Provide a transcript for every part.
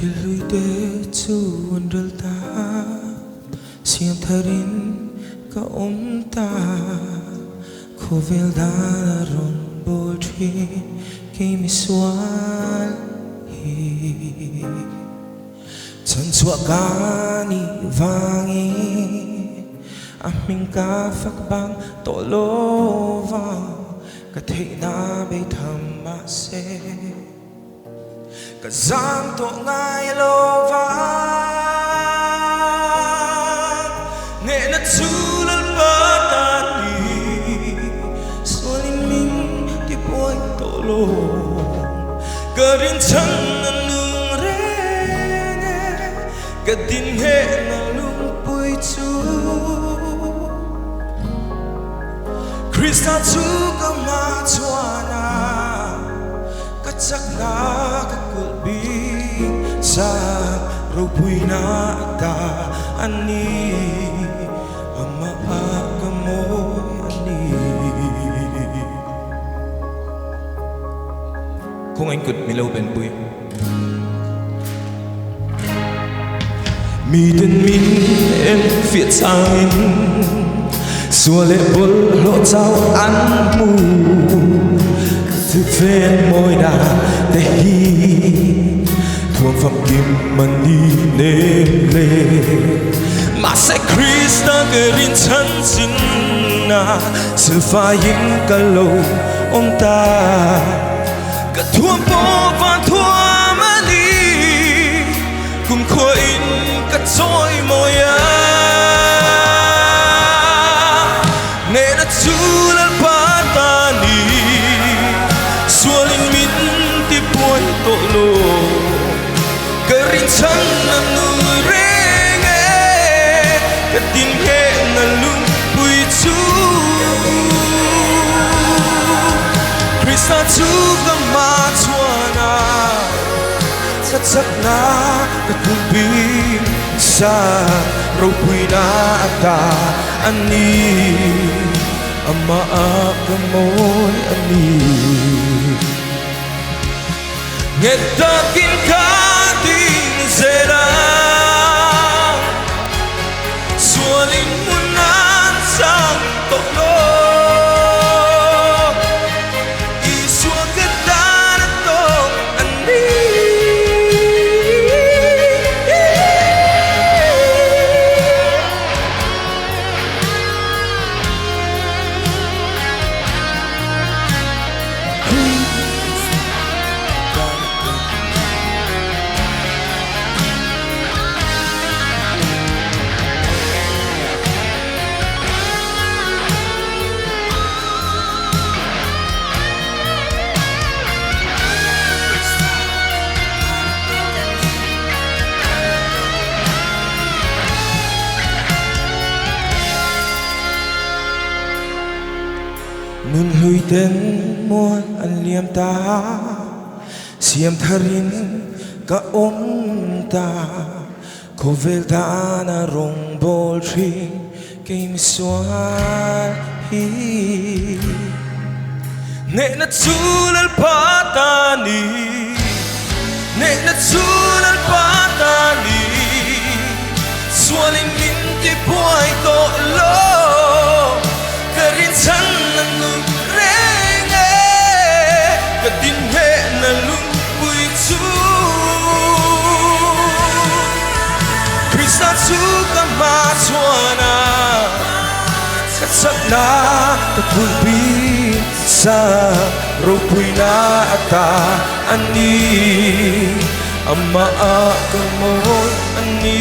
thì lui để chu ôn rel ta siam tharin ka om ta khovel da ron bol tri ke mi swal hi chan chua ka ni vangi aming ka phak bang to lo va ka thei na be tham ma se ka zam to ngai lo va ne na chu lal pa ta ni sualin min ti poi to lo ka rin chang na nung re ne ka din he na lung pui chu Krista chu ka ma chuana ka chak na ka kul bi sa ro pui na ta ani ama ka mo ani kung anh cụt mi lâu bên bụi mi tên min em phiệt sang xua lệ bol lộ trao ăn mù từ phen môi đà để hi thuồng phẩm kim mà đi nêm lệ mà sẽ Krista cái rin chân xin na sự pha yên cả lâu ông ta cả thuồng bố và thuồng mà đi cùng khôi in cả trôi môi chu lal pa ta ni sualin min ti poi to lo ka rin chang na nu re nge ka tin he na lung pui chu Krista chu ka ma chuana sa chak na ka tu bi sa ro pui na ta ani ama ka moy ani ngeta kin ka ding zera sualin munan sang to lo iswa ka dan to ani nun hui ten muan an liam ta siam tharin ka om ta khovel da na rong bol tri ke mi swal hi ne na chu lal pa ta ni ne na chu lal pa ta ni sualin min ti poi to lo ka rin chang na nu re nge ka tin he na lung pui chu Krista chu ka ma chuana ka chak na ka thul bi sa ro pui na ta ani ama ka mo ani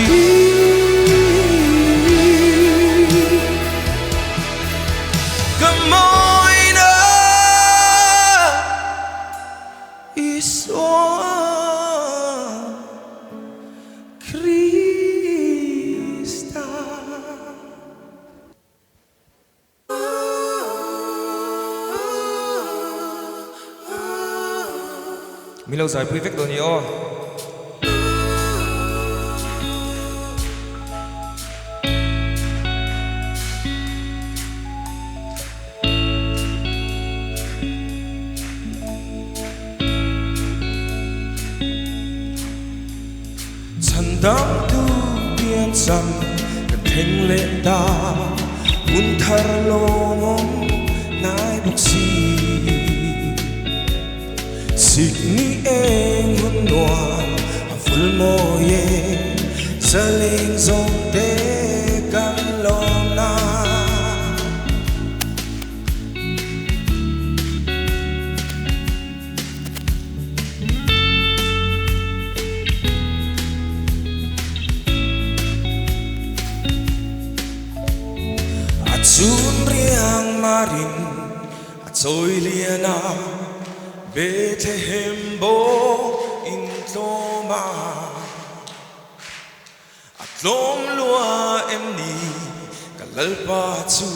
mi lâu dài quý vết đồ nhiều dầm cần thênh lệ ta un thar lom nai bốc si xịt ni em hôn noa phul moye sa ling zong te kan lom na Sun riang marin at soy liana Bethlehem bo in Toma at lom lua em ni kalalpa chu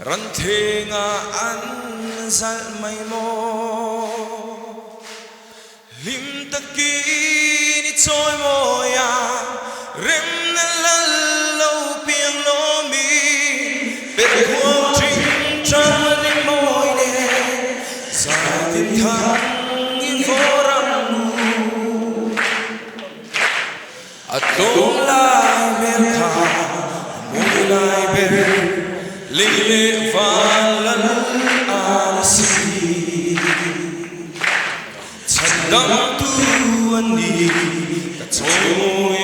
ran the nga an zal mai mo lim taki ni choi mo ya rem na lo piang lo mi bên khuôn trinh trăng đến môi đê dài tìm thang in phố răng tôm lai bên khả môi lai bên linh lệ và lân an si chân đắng tu anh đi cả trôi môi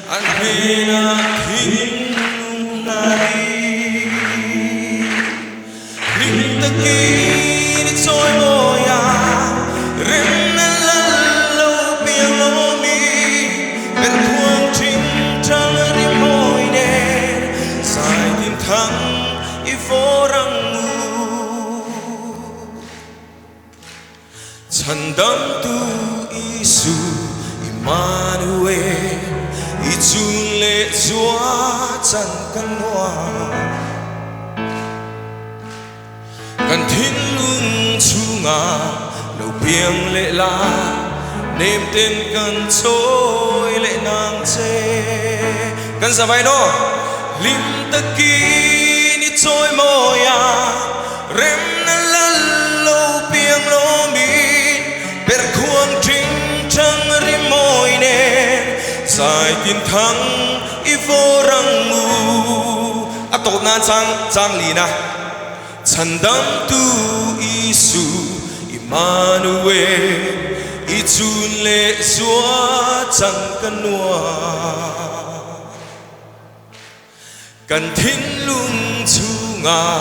anh hê na thinh nai Taki ni choi moya rem na lo piang lo mi bên khuôn trinh trăng đi môi nè dài tìm thăng y phố răng ngu chân đắm tu Isu Emmanuel y chun lệ chúa chân căn hoa cần thiên lung chu ngà đầu biếng lệ la nêm tên cần trôi lệ nàng chê cần ra vai đó lim ta ki ni trôi môi à rem na la lâu biếng lo mi per khuang trinh trăng rim môi nè dài tin thăng y vô răng mù à tổ nan trang lì na chân đắm tu Isu Emmanuel y chun lệ chúa chẳng cần noa cần thiên lung chu ngà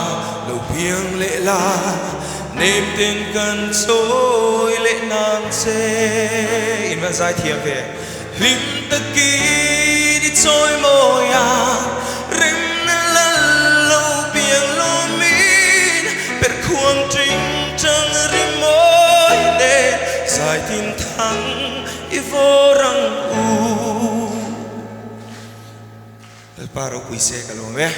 đầu biếng lệ la nêm tên cần trôi lệ nàng chê in văn dài thiệp về lim ta ki đi trôi môi à rem na la lâu biếng lo mi bên khuôn trinh trăng rim môi đê dài tin thăng y vô răng u el paro quise calome